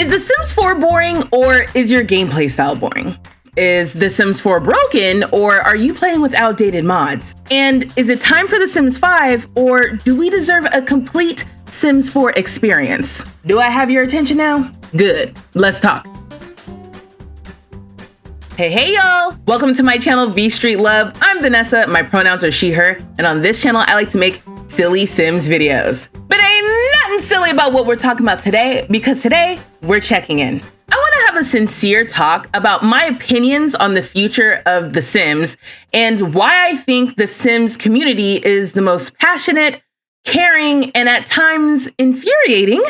Is The Sims 4 boring, or is your gameplay style boring? Is The Sims 4 broken, or are you playing with outdated mods? And is it time for The Sims 5, or do we deserve a complete Sims 4 experience? Do I have your attention now? Good, let's talk. Hey y'all! Welcome to my channel, vstreetlove. I'm Vanessa, my pronouns are she, her, and on this channel, I like to make silly Sims videos. But ain't nothing silly about what we're talking about today, because today, we're checking in. I want to have a sincere talk about my opinions on the future of The Sims and why I think The Sims community is the most passionate, caring, and at times infuriating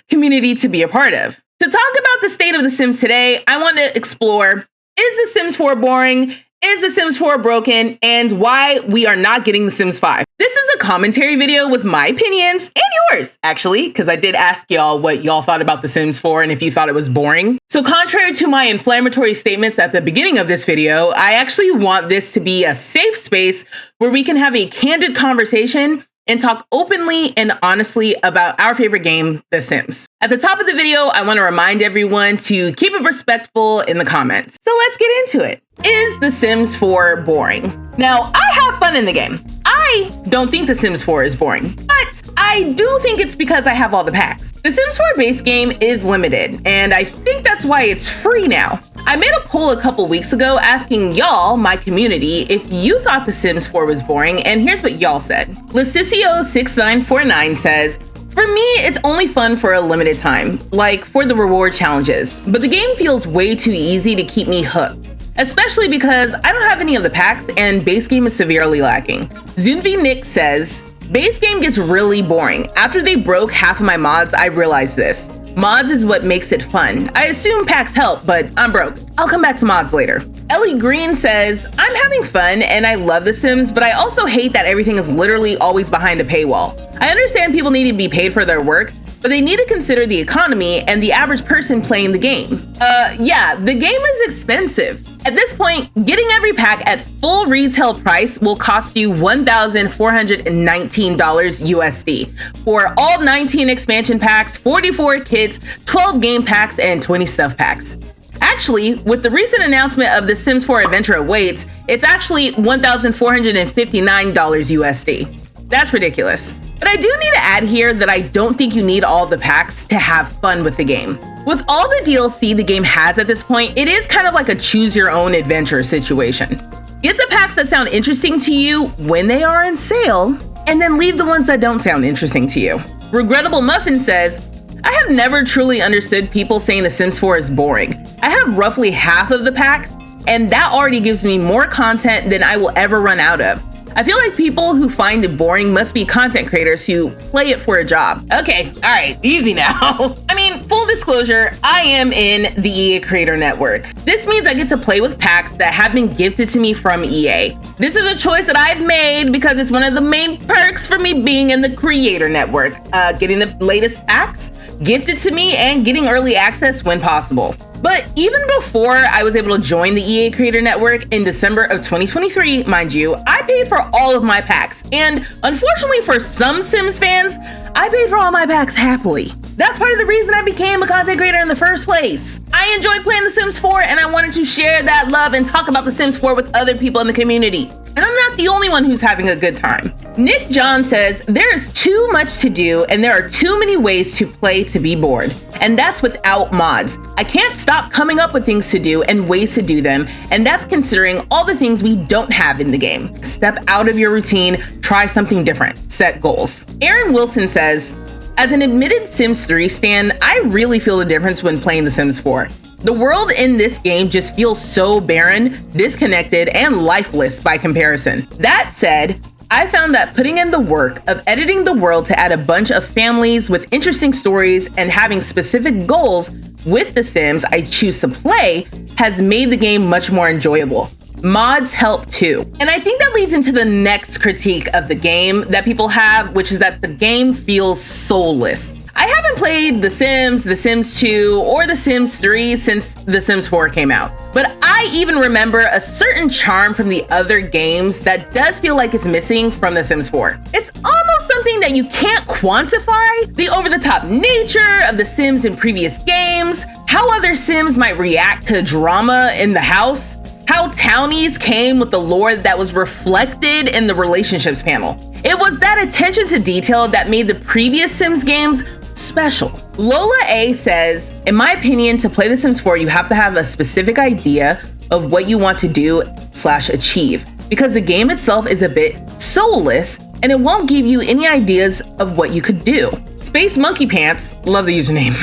community to be a part of. To talk about the state of The Sims today, I want to explore, is The Sims 4 boring? Is The Sims 4 broken? And why we are not getting The Sims 5. This is a commentary video with my opinions and yours, actually, because I did ask y'all what y'all thought about The Sims 4 and if you thought it was boring. So contrary to my inflammatory statements at the beginning of this video, I actually want this to be a safe space where we can have a candid conversation and talk openly and honestly about our favorite game, The Sims. At the top of the video, I want to remind everyone to keep it respectful in the comments. So let's get into it. Is The Sims 4 boring? Now, I have fun in the game. I don't think The Sims 4 is boring, but I do think it's because I have all the packs. The Sims 4 base game is limited, and I think that's why it's free now. I made a poll a couple weeks ago asking y'all, my community, if you thought The Sims 4 was boring, and here's what y'all said. Lecicio6949 says, for me, it's only fun for a limited time, like for the reward challenges, but the game feels way too easy to keep me hooked, especially because I don't have any of the packs and base game is severely lacking. Zunvi Nick says, base game gets really boring. After they broke half of my mods, I realized this. Mods is what makes it fun. I assume packs help, but I'm broke. I'll come back to mods later. Ellie Green says, I'm having fun and I love The Sims, but I also hate that everything is literally always behind a paywall. I understand people need to be paid for their work, but they need to consider the economy and the average person playing the game. Yeah, the game is expensive. At this point, getting every pack at full retail price will cost you $1,419 USD for all 19 expansion packs, 44 kits, 12 game packs, and 20 stuff packs. Actually, with the recent announcement of The Sims 4 Adventure Awaits, it's actually $1,459 USD. That's ridiculous. But I do need to add here that I don't think you need all the packs to have fun with the game. With all the DLC the game has at this point, it is kind of like a choose your own adventure situation. Get the packs that sound interesting to you when they are on sale, and then leave the ones that don't sound interesting to you. Regrettable Muffin says, I have never truly understood people saying The Sims 4 is boring. I have roughly half of the packs, and that already gives me more content than I will ever run out of. I feel like people who find it boring must be content creators who play it for a job. Okay, all right, easy now. I mean, full disclosure, I am in the EA Creator Network. This means I get to play with packs that have been gifted to me from EA. This is a choice that I've made because it's one of the main perks for me being in the Creator Network. Getting the latest packs gifted to me and getting early access when possible. But even before I was able to join the EA Creator Network in December of 2023, mind you, I paid for all of my packs. And unfortunately for some Sims fans, I paid for all my packs happily. That's part of the reason I became a content creator in the first place. I enjoyed playing The Sims 4 and I wanted to share that love and talk about The Sims 4 with other people in the community. And I'm not the only one who's having a good time. Nick John says, there is too much to do and there are too many ways to play to be bored. And that's without mods. I can't stop coming up with things to do and ways to do them. And that's considering all the things we don't have in the game. Step out of your routine, try something different, set goals. Aaron Wilson says, as an admitted Sims 3 stan, I really feel the difference when playing The Sims 4. The world in this game just feels so barren, disconnected, and lifeless by comparison. That said, I found that putting in the work of editing the world to add a bunch of families with interesting stories and having specific goals with the Sims I choose to play has made the game much more enjoyable. Mods help too. And I think that leads into the next critique of the game that people have, which is that the game feels soulless. I haven't played The Sims, The Sims 2, or The Sims 3 since The Sims 4 came out. But I even remember a certain charm from the other games that does feel like it's missing from The Sims 4. It's almost something that you can't quantify, the over-the-top nature of the Sims in previous games, how other Sims might react to drama in the house, how townies came with the lore that was reflected in the relationships panel. It was that attention to detail that made the previous Sims games special. Lola A says, in my opinion, to play The Sims 4, you have to have a specific idea of what you want to do/achieve, because the game itself is a bit soulless and it won't give you any ideas of what you could do. Space Monkey Pants, love the username,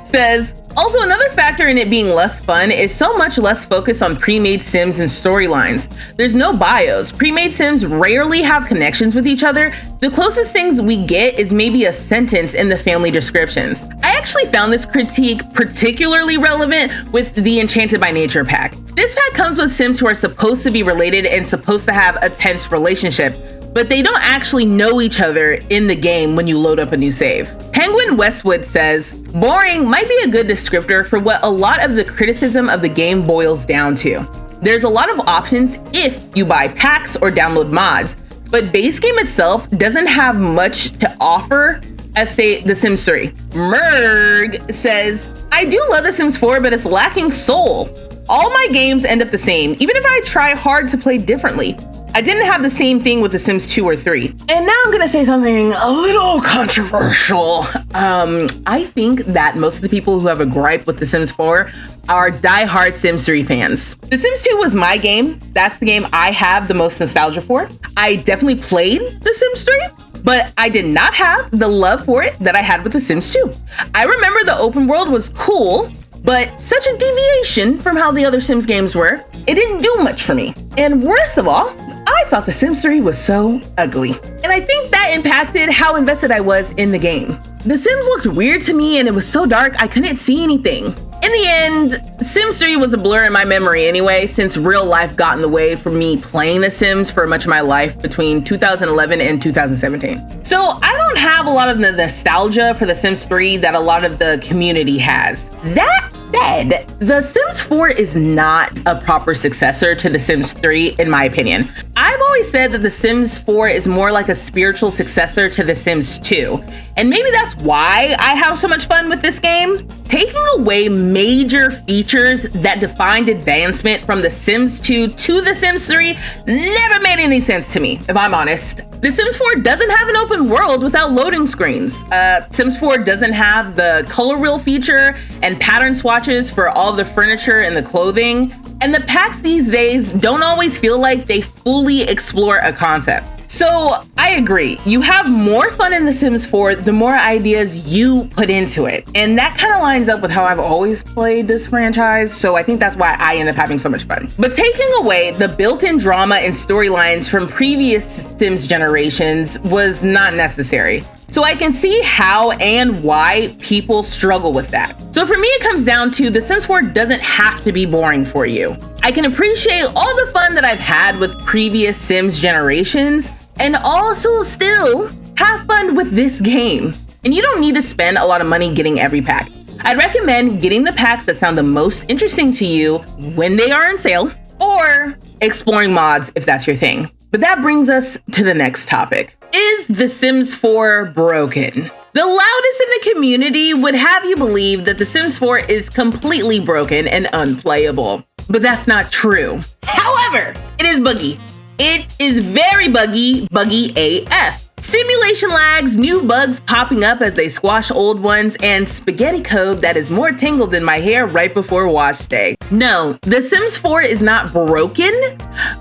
says, also, another factor in it being less fun is so much less focus on pre-made Sims and storylines. There's no bios. Pre-made Sims rarely have connections with each other. The closest things we get is maybe a sentence in the family descriptions. I actually found this critique particularly relevant with the Enchanted by Nature pack. This pack comes with Sims who are supposed to be related and supposed to have a tense relationship, but they don't actually know each other in the game when you load up a new save. Penguin Westwood says, boring might be a good descriptor for what a lot of the criticism of the game boils down to. There's a lot of options if you buy packs or download mods, but base game itself doesn't have much to offer as, say, The Sims 3. Merg says, I do love The Sims 4, but it's lacking soul. All my games end up the same, even if I try hard to play differently. I didn't have the same thing with The Sims 2 or 3. And now I'm gonna say something a little controversial. I think that most of the people who have a gripe with The Sims 4 are diehard Sims 3 fans. The Sims 2 was my game. That's the game I have the most nostalgia for. I definitely played The Sims 3, but I did not have the love for it that I had with The Sims 2. I remember the open world was cool, but such a deviation from how the other Sims games were, it didn't do much for me. And worst of all, I thought The Sims 3 was so ugly. And I think that impacted how invested I was in the game. The Sims looked weird to me and it was so dark I couldn't see anything. In the end, Sims 3 was a blur in my memory anyway, since real life got in the way for me playing The Sims for much of my life between 2011 and 2017. So I don't have a lot of the nostalgia for The Sims 3 that a lot of the community has. That said, The Sims 4 is not a proper successor to The Sims 3, in my opinion. I've always said that The Sims 4 is more like a spiritual successor to The Sims 2, and maybe that's why I have so much fun with this game. Taking away major features that defined advancement from The Sims 2 to The Sims 3 never made any sense to me, if I'm honest. The Sims 4 doesn't have an open world without loading screens. Sims 4 doesn't have the color wheel feature and pattern swatches for all the furniture and the clothing. And the packs these days don't always feel like they fully explore a concept. So I agree, you have more fun in The Sims 4 the more ideas you put into it. And that kind of lines up with how I've always played this franchise, so I think that's why I end up having so much fun. But taking away the built-in drama and storylines from previous Sims generations was not necessary. So I can see how and why people struggle with that. So for me, it comes down to The Sims 4 doesn't have to be boring for you. I can appreciate all the fun that I've had with previous Sims generations and also still have fun with this game. And you don't need to spend a lot of money getting every pack. I'd recommend getting the packs that sound the most interesting to you when they are on sale, or exploring mods if that's your thing. But that brings us to the next topic. Is The Sims 4 broken? The loudest in the community would have you believe that The Sims 4 is completely broken and unplayable. But that's not true. However, it is buggy. It is very buggy AF. Simulation lags, new bugs popping up as they squash old ones, and spaghetti code that is more tangled than my hair right before wash day. No, The Sims 4 is not broken,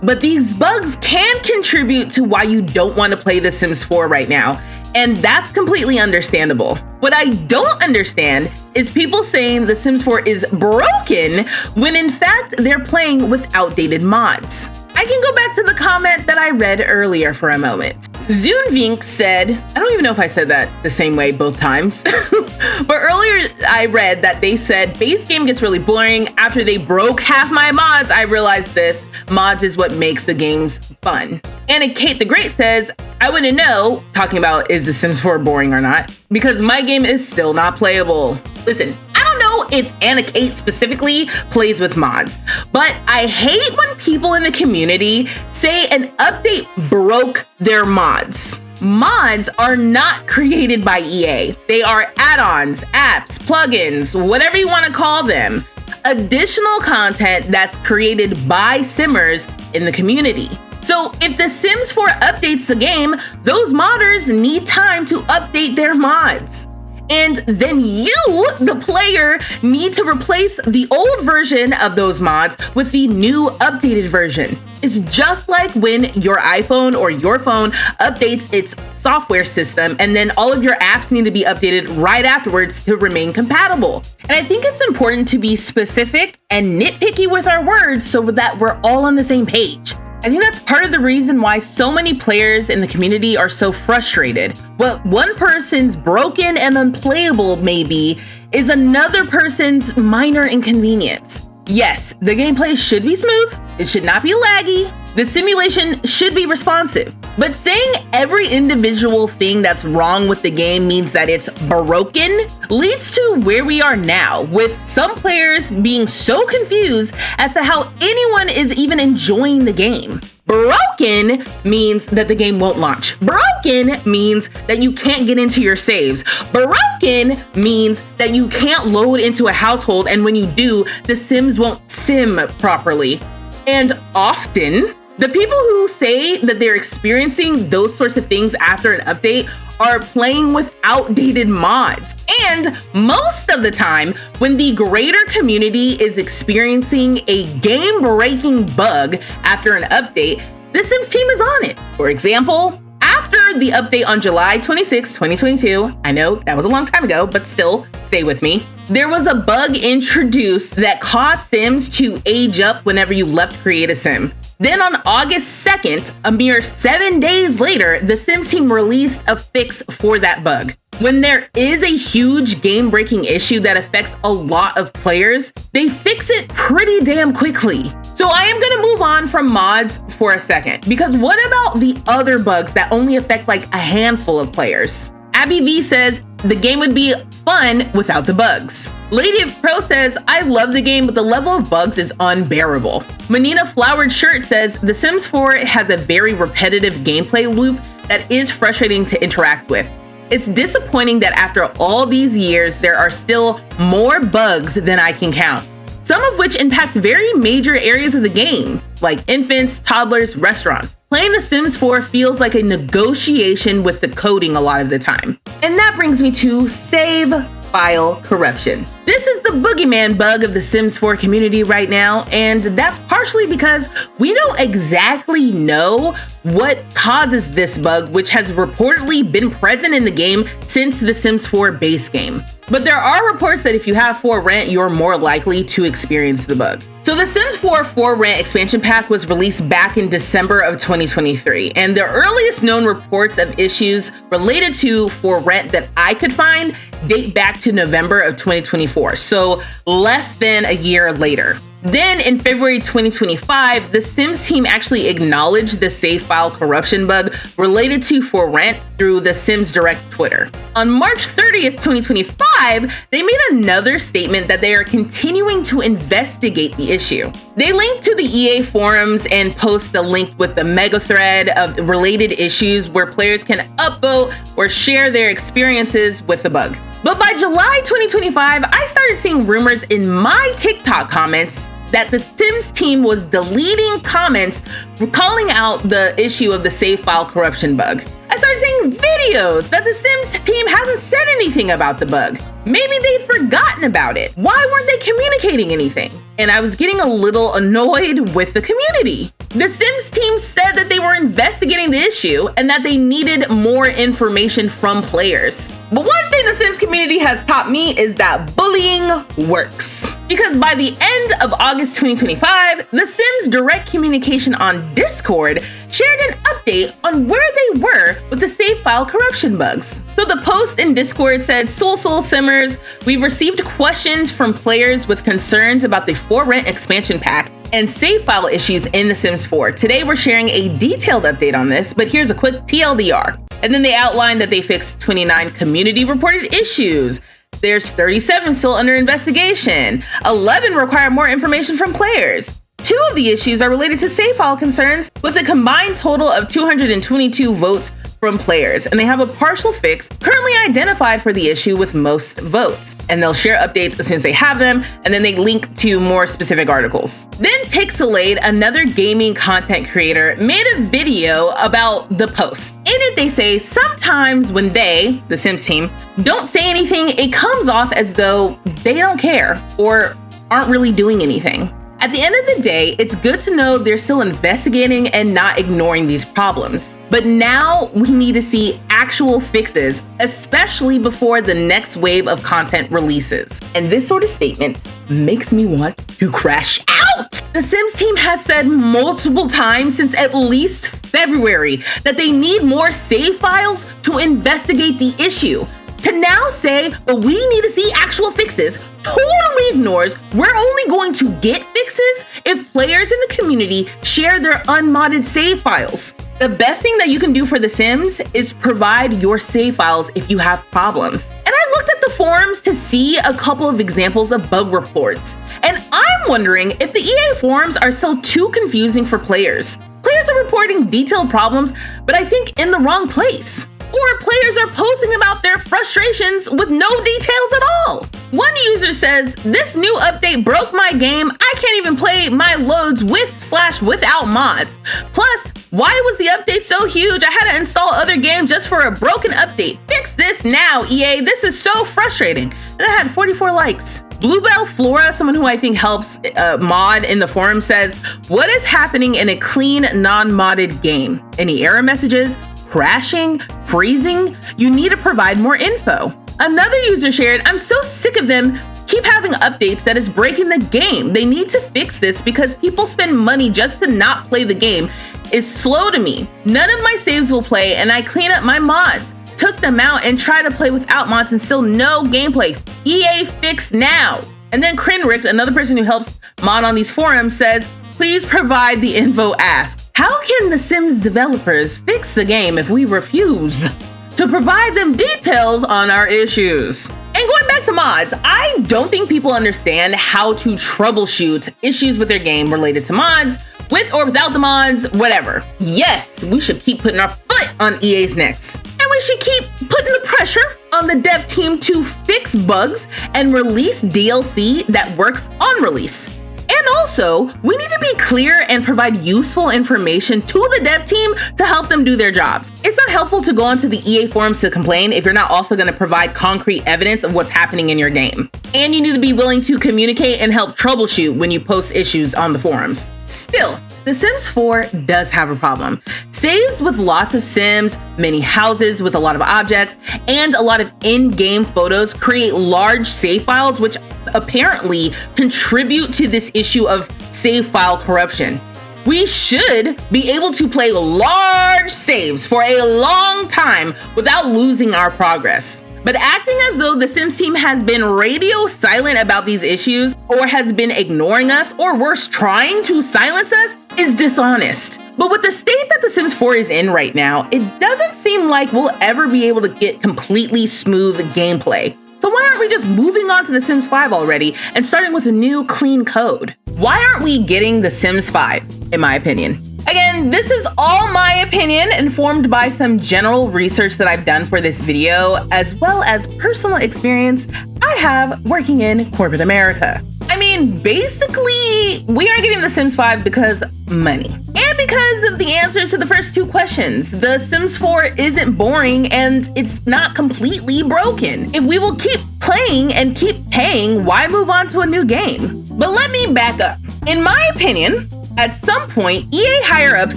but these bugs can contribute to why you don't want to play The Sims 4 right now. And that's completely understandable. What I don't understand is people saying The Sims 4 is broken when in fact they're playing with outdated mods. I can go back to the comment that I read earlier for a moment. Zunvink said, I don't even know if I said that the same way both times, but earlier I read that they said base game gets really boring. After they broke half my mods, I realized this. Mods is what makes the games fun. And Kate the Great says, I wouldn't know, talking about is The Sims 4 boring or not, because my game is still not playable. Listen, I don't know if Anna Kate specifically plays with mods, but I hate when people in the community say an update broke their mods. Mods are not created by EA. They are add-ons, apps, plugins, whatever you want to call them. Additional content that's created by Simmers in the community. So if The Sims 4 updates the game, those modders need time to update their mods. And then you, the player, need to replace the old version of those mods with the new updated version. It's just like when your iPhone or your phone updates its software system, and then all of your apps need to be updated right afterwards to remain compatible. And I think it's important to be specific and nitpicky with our words so that we're all on the same page. I think that's part of the reason why so many players in the community are so frustrated. What one person's broken and unplayable may be is another person's minor inconvenience. Yes, the gameplay should be smooth, it should not be laggy, the simulation should be responsive. But saying every individual thing that's wrong with the game means that it's broken leads to where we are now, with some players being so confused as to how anyone is even enjoying the game. Broken means that the game won't launch. Broken means that you can't get into your saves. Broken means that you can't load into a household, and when you do, the Sims won't sim properly. And often, the people who say that they're experiencing those sorts of things after an update are playing with outdated mods. And most of the time, when the greater community is experiencing a game-breaking bug after an update, the Sims team is on it. For example, after the update on July 26, 2022, I know that was a long time ago, but still, stay with me. There was a bug introduced that caused Sims to age up whenever you left Create a Sim. Then on August 2nd, a mere 7 days later, the Sims team released a fix for that bug. When there is a huge game-breaking issue that affects a lot of players, they fix it pretty damn quickly. So I am gonna move on from mods for a second, because what about the other bugs that only affect like a handful of players? Abby V says, the game would be fun without the bugs. Lady of Pro says, I love the game, but the level of bugs is unbearable. Manina Flowered Shirt says, The Sims 4 has a very repetitive gameplay loop that is frustrating to interact with. It's disappointing that after all these years, there are still more bugs than I can count. Some of which impact very major areas of the game, like infants, toddlers, restaurants. Playing The Sims 4 feels like a negotiation with the coding a lot of the time. And that brings me to save file corruption. This is the boogeyman bug of the Sims 4 community right now, and that's partially because we don't exactly know what causes this bug, which has reportedly been present in the game since the Sims 4 base game. But there are reports that if you have 4 rent, you're more likely to experience the bug. So the Sims 4 rent expansion pack was released back in December of 2023, and the earliest known reports of issues related to rent that I could find date back to November of 2024, so less than a year later. Then in February 2025, the Sims team actually acknowledged the save file corruption bug related to rent through the Sims Direct Twitter. On March 30th, 2025, they made another statement that they are continuing to investigate the issue. They linked to the EA forums and post a link with the mega thread of related issues where players can upvote or share their experiences with the bug. But by July 2025, I started seeing rumors in my TikTok comments that the Sims team was deleting comments calling out the issue of the save file corruption bug. I started seeing videos that the Sims team hasn't said anything about the bug. Maybe they'd forgotten about it. Why weren't they communicating anything? And I was getting a little annoyed with the community. The Sims team said that they were investigating the issue and that they needed more information from players. But one thing the Sims community has taught me is that bullying works. Because by the end of August 2025, the Sims direct communication on Discord shared an update on where they were with the save file corruption bugs. So the post in Discord said, Soul Simmers, we've received questions from players with concerns about the rent expansion pack and save file issues in The Sims 4. Today we're sharing a detailed update on this, but here's a quick TLDR. And then they outlined that they fixed 29 community reported issues. There's 37 still under investigation. 11 require more information from players. 2 of the issues are related to save file concerns, with a combined total of 222 votes from players, and they have a partial fix currently identified for the issue with most votes. And they'll share updates as soon as they have them, and then they link to more specific articles. Then Pixelade, another gaming content creator, made a video about the post. In it, they say sometimes when they, the Sims team, don't say anything, it comes off as though they don't care or aren't really doing anything. At the end of the day, it's good to know they're still investigating and not ignoring these problems. But now we need to see actual fixes, especially before the next wave of content releases. And this sort of statement makes me want to crash out. The Sims team has said multiple times since at least February that they need more save files to investigate the issue. To now say, but we need to see actual fixes, totally ignores we're only going to get fixes if players in the community share their unmodded save files. The best thing that you can do for The Sims is provide your save files if you have problems. And I looked at the forums to see a couple of examples of bug reports, and I'm wondering if the EA forums are still too confusing for players. Players are reporting detailed problems, but I think in the wrong place. Or players are posting about their frustrations with no details at all. One user says, "This new update broke my game. I can't even play my loads with/without mods. Plus, why was the update so huge? I had to install other games just for a broken update. Fix this now, EA. This is so frustrating." And I had 44 likes. Bluebell Flora, someone who I think helps mod in the forum, says, "What is happening in a clean, non-modded game? Any error messages? Crashing? Freezing? You need to provide more info." Another user shared, "I'm so sick of them keep having updates that is breaking the game. They need to fix this because people spend money just to not play the game. It's slow to me. None of my saves will play and I clean up my mods. Took them out and try to play without mods and still no gameplay. EA fix now." And then Crinrick, another person who helps mod on these forums, says, "Please provide the info asked. How can the Sims developers fix the game if we refuse to provide them details on our issues?" And going back to mods, I don't think people understand how to troubleshoot issues with their game related to mods, with or without the mods, whatever. Yes, we should keep putting our foot on EA's necks. And we should keep putting the pressure on the dev team to fix bugs and release DLC that works on release. And also, we need to be clear and provide useful information to the dev team to help them do their jobs. It's not helpful to go onto the EA forums to complain if you're not also going to provide concrete evidence of what's happening in your game. And you need to be willing to communicate and help troubleshoot when you post issues on the forums. Still, The Sims 4 does have a problem. Saves with lots of Sims, many houses with a lot of objects, and a lot of in-game photos create large save files, which apparently contribute to this issue of save file corruption. We should be able to play large saves for a long time without losing our progress. But acting as though the Sims team has been radio silent about these issues, or has been ignoring us, or worse, trying to silence us, is dishonest. But with the state that The Sims 4 is in right now, it doesn't seem like we'll ever be able to get completely smooth gameplay. So why aren't we just moving on to The Sims 5 already and starting with a new clean code? Why aren't we getting The Sims 5, in my opinion? Again, this is all my opinion, informed by some general research that I've done for this video, as well as personal experience I have working in corporate America. I mean, basically, we aren't getting The Sims 5 because money. And because of the answers to the first two questions. The Sims 4 isn't boring and it's not completely broken. If we will keep playing and keep paying, why move on to a new game? But let me back up. In my opinion, at some point, EA higher-ups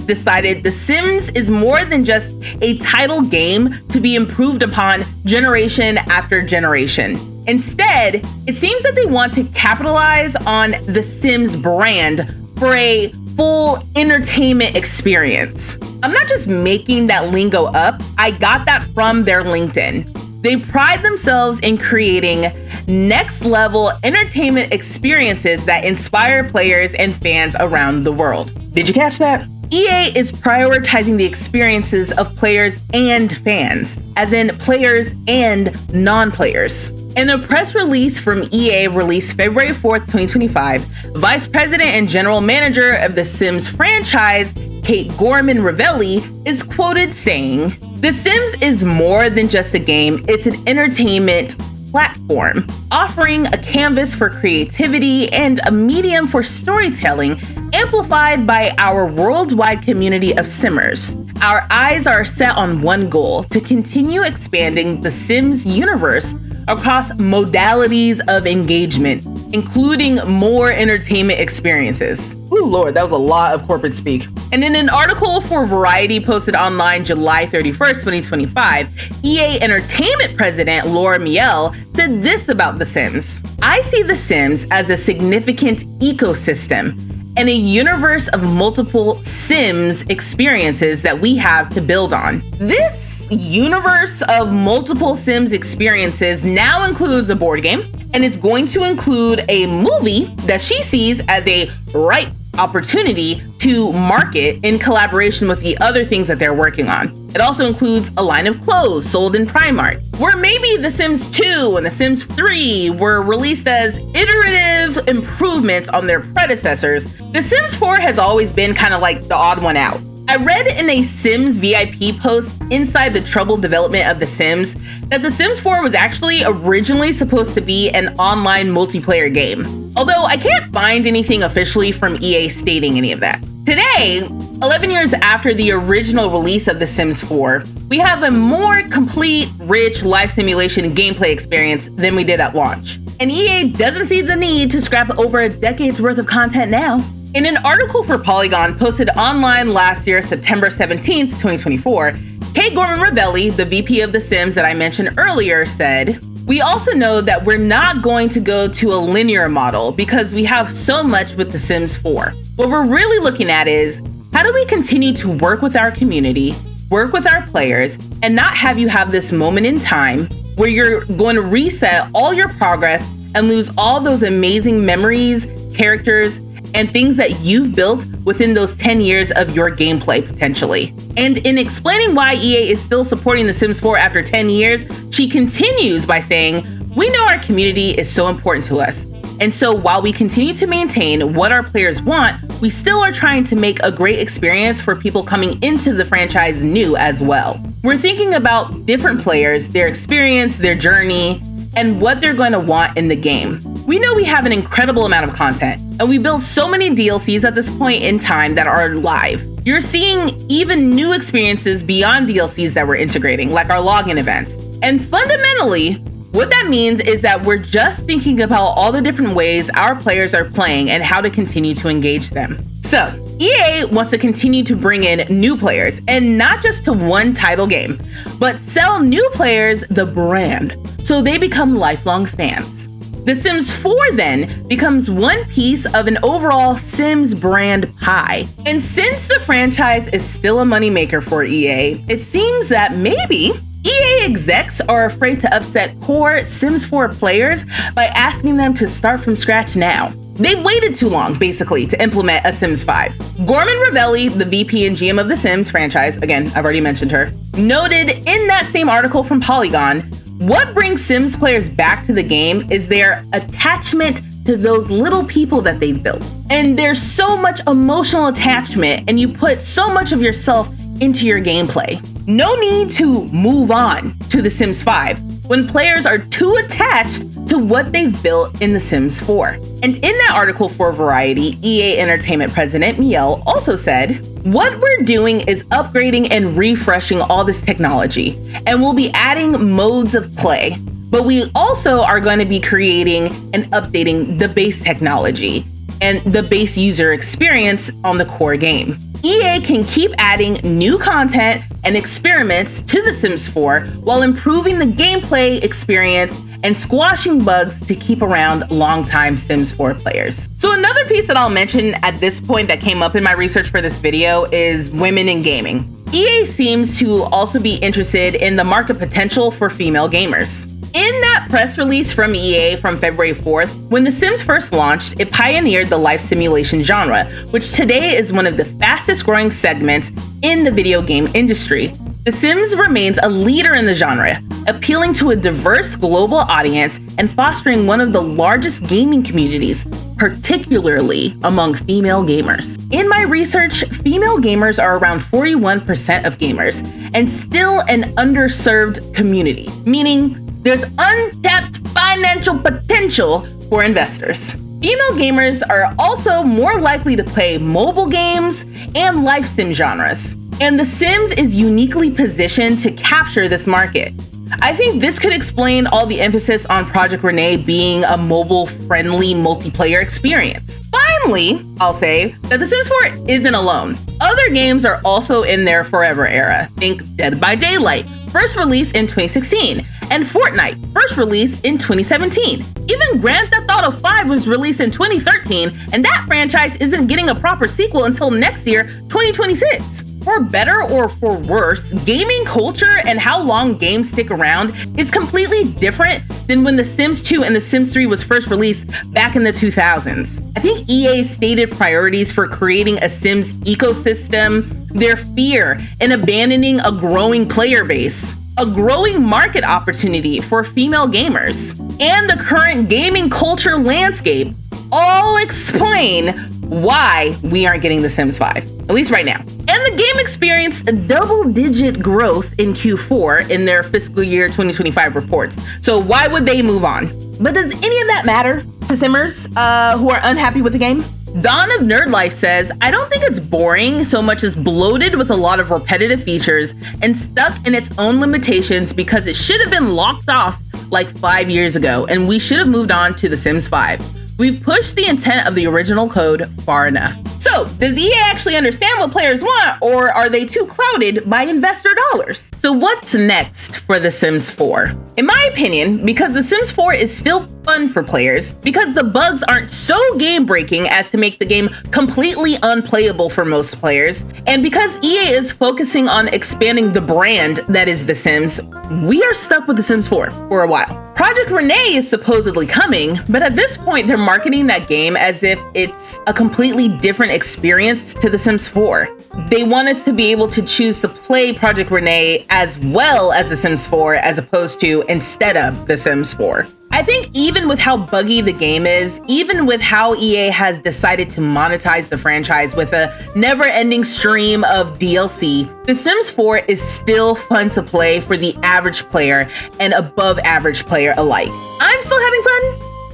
decided The Sims is more than just a title game to be improved upon generation after generation. Instead, it seems that they want to capitalize on The Sims brand for a full entertainment experience. I'm not just making that lingo up, I got that from their LinkedIn. They pride themselves in creating next-level entertainment experiences that inspire players and fans around the world. Did you catch that? EA is prioritizing the experiences of players and fans, as in players and non-players. In a press release from EA released February 4th, 2025, Vice President and General Manager of the Sims franchise, Kate Gorman-Ravelli, is quoted saying, "The Sims is more than just a game, it's an entertainment platform, offering a canvas for creativity and a medium for storytelling amplified by our worldwide community of Simmers. Our eyes are set on one goal, to continue expanding the Sims universe across modalities of engagement, including more entertainment experiences." Ooh, Lord, that was a lot of corporate speak. And in an article for Variety posted online July 31st, 2025, EA Entertainment President Laura Miele said this about The Sims. "I see The Sims as a significant ecosystem and a universe of multiple Sims experiences that we have to build on. This universe of multiple Sims experiences now includes a board game, and it's going to include a movie that she sees as a ripe opportunity to market in collaboration with the other things that they're working on. It also includes a line of clothes sold in Primark, where maybe The Sims 2 and The Sims 3 were released as iterative improvements on their predecessors. The Sims 4 has always been kind of like the odd one out. I read in a Sims VIP post inside the troubled development of The Sims that The Sims 4 was actually originally supposed to be an online multiplayer game, although I can't find anything officially from EA stating any of that. Today, 11 years after the original release of The Sims 4, we have a more complete, rich life simulation gameplay experience than we did at launch. And EA doesn't see the need to scrap over a decade's worth of content now. In an article for Polygon posted online last year, September 17th, 2024, Kate Gorman-Ravelli, the VP of The Sims that I mentioned earlier, said, "We also know that we're not going to go to a linear model because we have so much with The Sims 4. What we're really looking at is, how do we continue to work with our community, work with our players, and not have you have this moment in time where you're going to reset all your progress and lose all those amazing memories, characters, and things that you've built within those 10 years of your gameplay potentially." And in explaining why EA is still supporting The Sims 4 after 10 years, she continues by saying, "We know our community is so important to us. And so while we continue to maintain what our players want, we still are trying to make a great experience for people coming into the franchise new as well. We're thinking about different players, their experience, their journey, and what they're going to want in the game. We know we have an incredible amount of content, and we built so many DLCs at this point in time that are live. You're seeing even new experiences beyond DLCs that we're integrating, like our login events. And fundamentally, what that means is that we're just thinking about all the different ways our players are playing and how to continue to engage them." So, EA wants to continue to bring in new players, and not just to one title game, but sell new players the brand, so they become lifelong fans. The Sims 4 then becomes one piece of an overall Sims brand pie. And since the franchise is still a moneymaker for EA, it seems that maybe EA execs are afraid to upset core Sims 4 players by asking them to start from scratch now. They've waited too long, basically, to implement a Sims 5. Gorman-Ravelli, the VP and GM of the Sims franchise, again, I've already mentioned her, noted in that same article from Polygon, what brings Sims players back to the game is their attachment to those little people that they've built. And there's so much emotional attachment, and you put so much of yourself into your gameplay. No need to move on to The Sims 5 when players are too attached to what they've built in The Sims 4. And in that article for Variety, EA Entertainment President Miele also said, "What we're doing is upgrading and refreshing all this technology, and we'll be adding modes of play. But we also are going to be creating and updating the base technology and the base user experience on the core game. EA can keep adding new content and experiments to The Sims 4 while improving the gameplay experience and squashing bugs to keep around longtime Sims 4 players." So another piece that I'll mention at this point that came up in my research for this video is women in gaming. EA seems to also be interested in the market potential for female gamers. In that press release from EA from February 4th, when The Sims first launched, it pioneered the life simulation genre, which today is one of the fastest growing segments in the video game industry. The Sims remains a leader in the genre, appealing to a diverse global audience and fostering one of the largest gaming communities, particularly among female gamers. In my research, female gamers are around 41% of gamers and still an underserved community, meaning there's untapped financial potential for investors. Female gamers are also more likely to play mobile games and life sim genres, and The Sims is uniquely positioned to capture this market. I think this could explain all the emphasis on Project Renee being a mobile-friendly multiplayer experience. Finally, I'll say that The Sims 4 isn't alone. Other games are also in their forever era. Think Dead by Daylight, first released in 2016, and Fortnite, first released in 2017. Even Grand Theft Auto 5 was released in 2013, and that franchise isn't getting a proper sequel until next year, 2026. For better or for worse, gaming culture and how long games stick around is completely different than when The Sims 2 and The Sims 3 was first released back in the 2000s. I think EA's stated priorities for creating a Sims ecosystem, their fear in abandoning a growing player base, a growing market opportunity for female gamers, and the current gaming culture landscape all explain why we aren't getting The Sims 5, at least right now. And the game experienced a double-digit growth in Q4 in their fiscal year 2025 reports. So why would they move on? But does any of that matter to Simmers who are unhappy with the game? Dawn of Nerd Life says, I don't think it's boring so much as bloated with a lot of repetitive features and stuck in its own limitations because it should have been locked off like 5 years ago and we should have moved on to The Sims 5. We've pushed the intent of the original code far enough. So, does EA actually understand what players want, or are they too clouded by investor dollars? So what's next for The Sims 4? In my opinion, because The Sims 4 is still fun for players, because the bugs aren't so game-breaking as to make the game completely unplayable for most players, and because EA is focusing on expanding the brand that is The Sims, we are stuck with The Sims 4 for a while. Project Renee is supposedly coming, but at this point they're marketing that game as if it's a completely different experience to The Sims 4. They want us to be able to choose to play Project Renee as well as The Sims 4 as opposed to instead of The Sims 4. I think even with how buggy the game is, even with how EA has decided to monetize the franchise with a never-ending stream of DLC, The Sims 4 is still fun to play for the average player and above average player alike. I'm still having fun.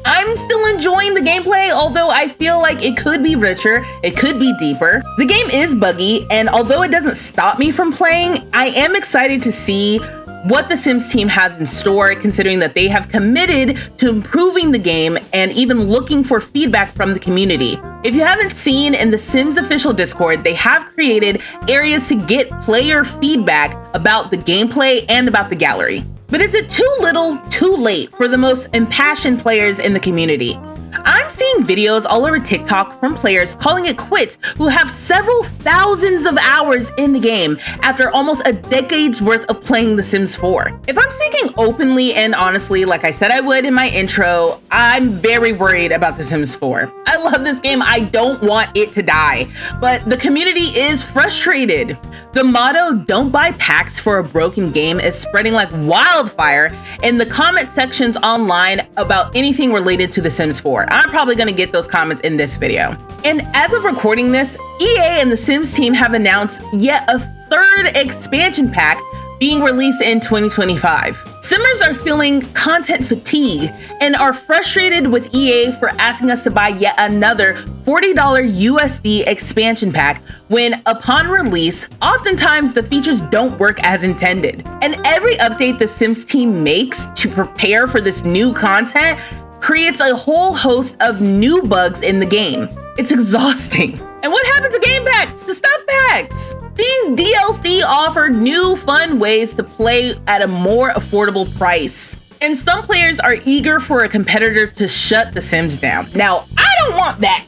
I'm still enjoying the gameplay, although I feel like it could be richer, it could be deeper. The game is buggy, and although it doesn't stop me from playing, I am excited to see what the Sims team has in store, considering that they have committed to improving the game and even looking for feedback from the community. If you haven't seen in the Sims official Discord, they have created areas to get player feedback about the gameplay and about the gallery. But is it too little, too late for the most impassioned players in the community? I'm seeing videos all over TikTok from players calling it quits who have several thousands of hours in the game after almost a decade's worth of playing The Sims 4. If I'm speaking openly and honestly, like I said I would in my intro, I'm very worried about The Sims 4. I love this game. I don't want it to die, but the community is frustrated. The motto, "Don't buy packs for a broken game," is spreading like wildfire in the comment sections online about anything related to The Sims 4. I'm probably gonna get those comments in this video. And as of recording this, EA and the Sims team have announced yet a third expansion pack being released in 2025. Simmers are feeling content fatigue and are frustrated with EA for asking us to buy yet another $40 USD expansion pack when, upon release, oftentimes the features don't work as intended. And every update the Sims team makes to prepare for this new content creates a whole host of new bugs in the game. It's exhausting. And what happened to game packs, to stuff packs? These DLC offer new fun ways to play at a more affordable price. And some players are eager for a competitor to shut The Sims down. Now, I don't want that.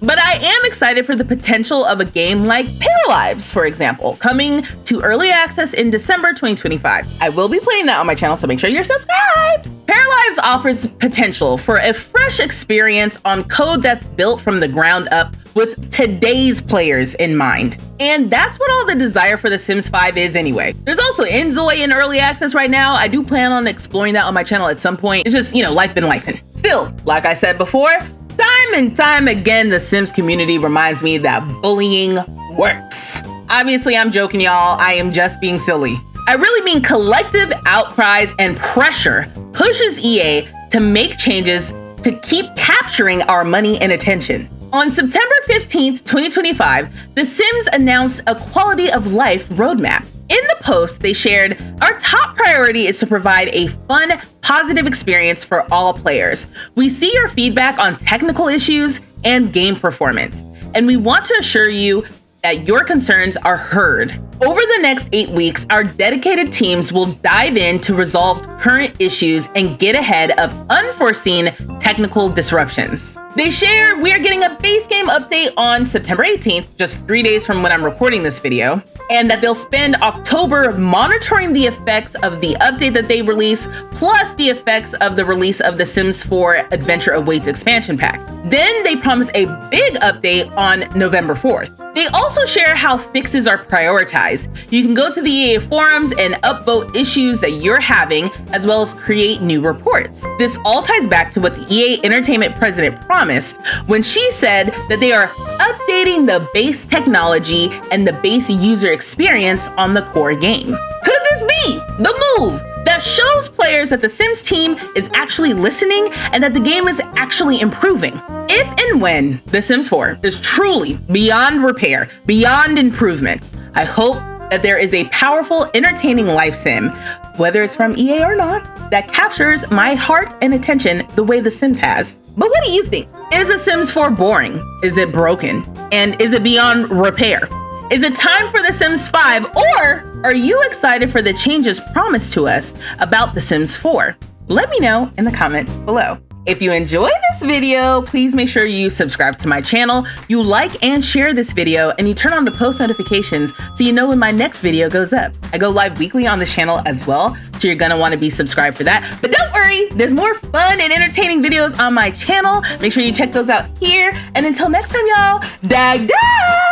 But I am excited for the potential of a game like Paralives, for example, coming to early access in December 2025. I will be playing that on my channel, so make sure you're subscribed. Paralives offers potential for a fresh experience on code that's built from the ground up with today's players in mind. And that's what all the desire for The Sims 5 is anyway. There's also Enzoy in early access right now. I do plan on exploring that on my channel at some point. It's just, life been lifing. Still, like I said before, time and time again, the Sims community reminds me that bullying works. Obviously, I'm joking, y'all. I am just being silly. I really mean collective outcries and pressure pushes EA to make changes to keep capturing our money and attention. On September 15th, 2025, The Sims announced a quality of life roadmap. In the post, they shared, "Our top priority is to provide a fun, positive experience for all players. We see your feedback on technical issues and game performance, and we want to assure you that your concerns are heard." Over the next 8 weeks, our dedicated teams will dive in to resolve current issues and get ahead of unforeseen technical disruptions. They share we are getting a base game update on September 18th, just 3 days from when I'm recording this video, and that they'll spend October monitoring the effects of the update that they release, plus the effects of the release of The Sims 4 Adventure Awaits expansion pack. Then they promise a big update on November 4th. They also share how fixes are prioritized. You can go to the EA forums and upvote issues that you're having, as well as create new reports. This all ties back to what the EA Entertainment president promised when she said that they are updating the base technology and the base user experience on the core game. Could this be the move that shows players that the Sims team is actually listening and that the game is actually improving? If and when The Sims 4 is truly beyond repair, beyond improvement, I hope that there is a powerful, entertaining life sim, whether it's from EA or not, that captures my heart and attention the way The Sims has. But what do you think? Is The Sims 4 boring? Is it broken? And is it beyond repair? Is it time for The Sims 5, or are you excited for the changes promised to us about The Sims 4? Let me know in the comments below. If you enjoyed this video, please make sure you subscribe to my channel, you like and share this video, and you turn on the post notifications so you know when my next video goes up. I go live weekly on this channel as well, so you're gonna wanna be subscribed for that. But don't worry, there's more fun and entertaining videos on my channel. Make sure you check those out here. And until next time, y'all, dag dag!